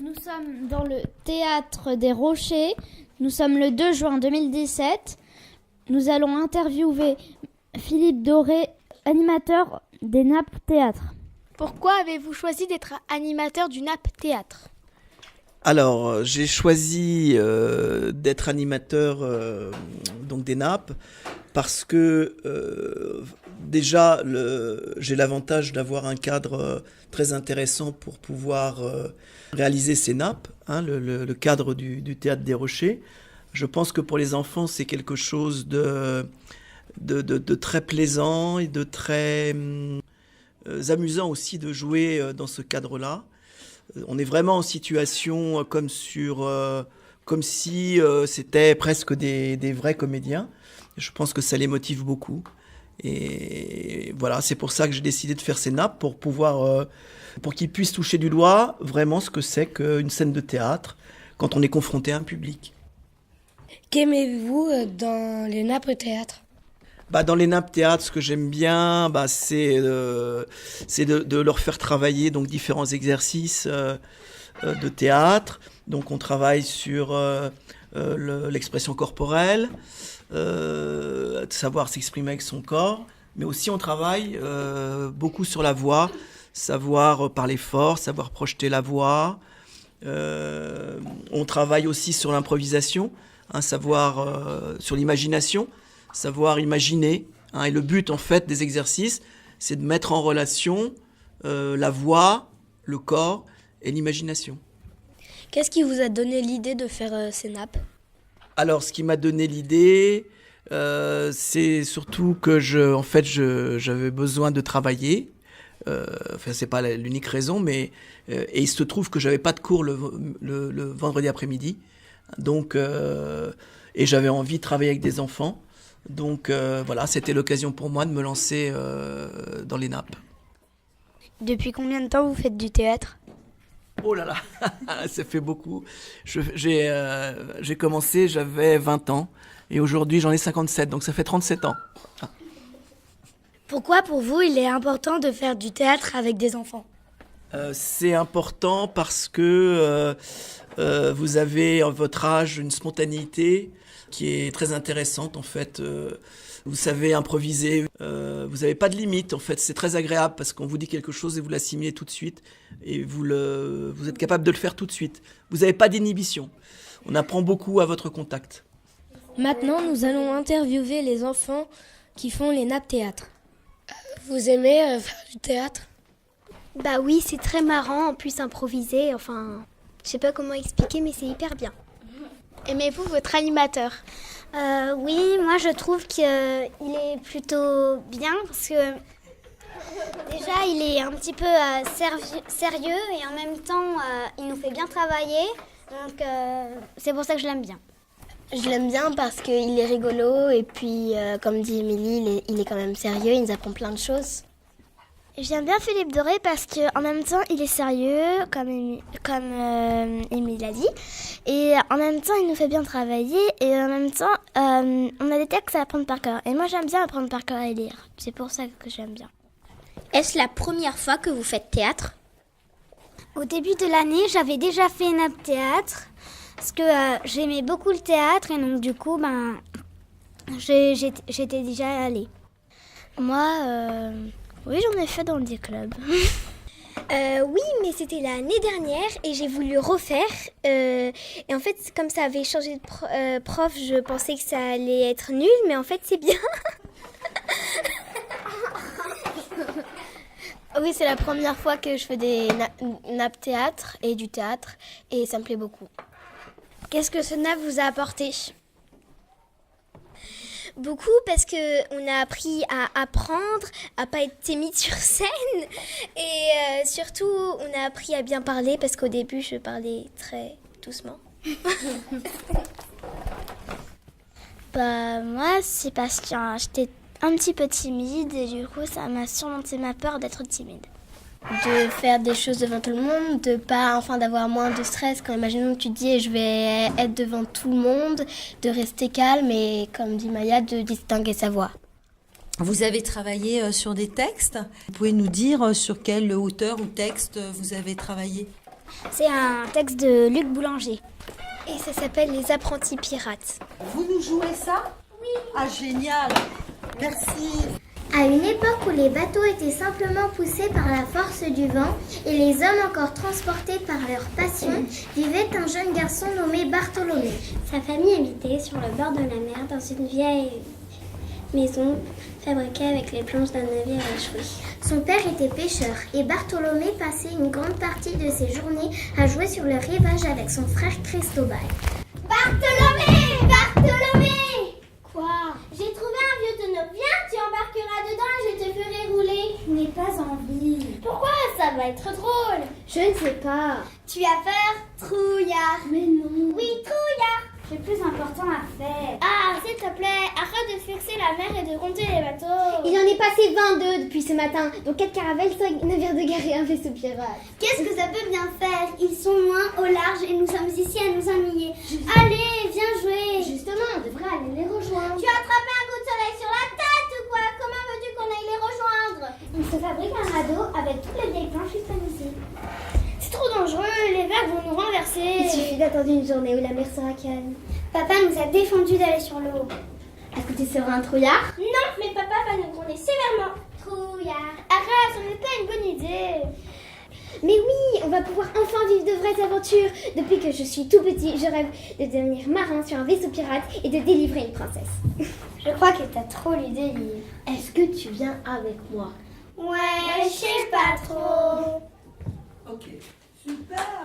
Nous sommes dans le théâtre des Rochers. Nous sommes le 2 juin 2017. Nous allons interviewer Philippe Doré, animateur des Nappes Théâtre. Pourquoi avez-vous choisi d'être animateur du Nappes Théâtre ? Alors, j'ai choisi d'être animateur donc des Nappes parce que déjà j'ai l'avantage d'avoir un cadre très intéressant pour pouvoir réaliser ces nappes, hein, le cadre du théâtre des Rochers. Je pense que pour les enfants, c'est quelque chose de très plaisant et de très amusant aussi de jouer dans ce cadre-là. On est vraiment en situation comme si c'était presque des vrais comédiens. Je pense que ça les motive beaucoup. Et voilà, c'est pour ça que j'ai décidé de faire ces nappes, pour qu'ils puissent toucher du doigt vraiment ce que c'est qu'une scène de théâtre quand on est confronté à un public. Qu'aimez-vous dans les Nappes Théâtre ? Dans les Nappes Théâtre, ce que j'aime bien, c'est de leur faire travailler donc différents exercices de théâtre. Donc on travaille sur l'expression corporelle, de savoir s'exprimer avec son corps, mais aussi on travaille beaucoup sur la voix, savoir parler fort, savoir projeter la voix. On travaille aussi sur l'improvisation, savoir sur l'imagination, savoir imaginer. Et le but en fait des exercices, c'est de mettre en relation la voix, le corps et l'imagination. Qu'est-ce qui vous a donné l'idée de faire ces nappes ? Alors, ce qui m'a donné l'idée, c'est surtout que j'avais besoin de travailler. C'est pas l'unique raison, mais et il se trouve que j'avais pas de cours le vendredi après-midi, donc et j'avais envie de travailler avec des enfants, donc voilà, c'était l'occasion pour moi de me lancer dans les nappes. Depuis combien de temps vous faites du théâtre ? Oh là là, ça fait beaucoup. J'ai commencé, j'avais 20 ans, et aujourd'hui j'en ai 57, donc ça fait 37 ans. Pourquoi pour vous il est important de faire du théâtre avec des enfants ? C'est important parce que vous avez à votre âge une spontanéité qui est très intéressante en fait. Vous savez improviser, vous n'avez pas de limite en fait, c'est très agréable parce qu'on vous dit quelque chose et vous l'assimilez tout de suite et vous êtes capable de le faire tout de suite. Vous n'avez pas d'inhibition, on apprend beaucoup à votre contact. Maintenant nous allons interviewer les enfants qui font les Nappes Théâtre. Vous aimez faire du théâtre ? Bah oui, c'est très marrant, en plus improviser, enfin, je sais pas comment expliquer, mais c'est hyper bien. Aimez-vous votre animateur ? Oui, moi je trouve qu'il est plutôt bien, parce que déjà il est un petit peu sérieux et en même temps il nous fait bien travailler, donc c'est pour ça que je l'aime bien. Je l'aime bien parce qu'il est rigolo et puis, comme dit Émilie, il est quand même sérieux, il nous apprend plein de choses. J'aime bien Philippe Doré parce qu'en même temps il est sérieux, comme Émilie l'a dit, et en même temps il nous fait bien travailler, et en même temps on a des textes à apprendre par cœur. Et moi j'aime bien apprendre par cœur et lire, c'est pour ça que j'aime bien. Est-ce la première fois que vous faites théâtre ? Au début de l'année, j'avais déjà fait Nappes Théâtre, parce que j'aimais beaucoup le théâtre, et donc du coup, j'étais déjà allée. Moi, oui, j'en ai fait dans des clubs. Oui, mais c'était l'année dernière et j'ai voulu refaire. Et en fait, comme ça avait changé de prof, je pensais que ça allait être nul, mais en fait, c'est bien. Oui, c'est la première fois que je fais des nappes théâtre et du théâtre, et ça me plaît beaucoup. Qu'est-ce que ce nappe vous a apporté ? Beaucoup, parce qu'on a appris à apprendre, à pas être timide sur scène, et surtout on a appris à bien parler, parce qu'au début je parlais très doucement. Moi c'est parce que j'étais un petit peu timide, et du coup ça m'a surmonté ma peur d'être timide. De faire des choses devant tout le monde, d'avoir moins de stress quand imaginons que tu dis je vais être devant tout le monde, de rester calme et comme dit Maya, de distinguer sa voix. Vous avez travaillé sur des textes. Vous pouvez nous dire sur quelle auteur ou texte vous avez travaillé ? C'est un texte de Luc Boulanger. Et ça s'appelle Les apprentis pirates. Vous nous jouez ça? Oui. Ah, génial. Merci. À une époque où les bateaux étaient simplement poussés par la force du vent et les hommes encore transportés par leur passion, vivait un jeune garçon nommé Bartholomé. Sa famille habitait sur le bord de la mer dans une vieille maison fabriquée avec les planches d'un navire échoué. Son père était pêcheur et Bartholomé passait une grande partie de ses journées à jouer sur le rivage avec son frère Cristobal. Bartholomé! Bartholomé! Quoi? J'ai trouvé un vieux tonneau. Viens, tu embarqueras dedans et je te ferai rouler. Je n'ai pas envie. Pourquoi? Ça va être drôle. Je ne sais pas. Tu as peur? Trouillard. Mais non. Oui, trouillard. J'ai plus important à faire. Ah, s'il te plaît, arrête de fixer la mer et de compter les bateaux. Il en est passé 22 depuis ce matin, dont 4 caravelles, 5 navires de guerre et un vaisseau pirate. Qu'est-ce que ça peut bien faire? Ils sont loin, au large, et nous sommes ici à nous ennuyer. Allez, viens jouer. Justement, on devrait aller les rejoindre. Tu as attrapé un coup de soleil sur la tête ou quoi? Comment veux-tu qu'on aille les rejoindre? Il se fabrique un radeau avec toutes les vieilles planches disponibles. C'est trop dangereux, les vagues vont nous renverser. Il suffit d'attendre une journée où la mer sera calme. Papa nous a défendu d'aller sur l'eau. Est-ce que tu seras un trouillard? Non, mais papa va nous gronder sévèrement. Trouillard. Arrête, ce n'est pas une bonne idée. Mais oui, on va pouvoir enfin vivre de vraies aventures. Depuis que je suis tout petit, je rêve de devenir marin sur un vaisseau pirate et de délivrer une princesse. Je crois que t'as trop l'idée, Lily. Est-ce que tu viens avec moi? Ouais, je sais pas trop. Ok, super.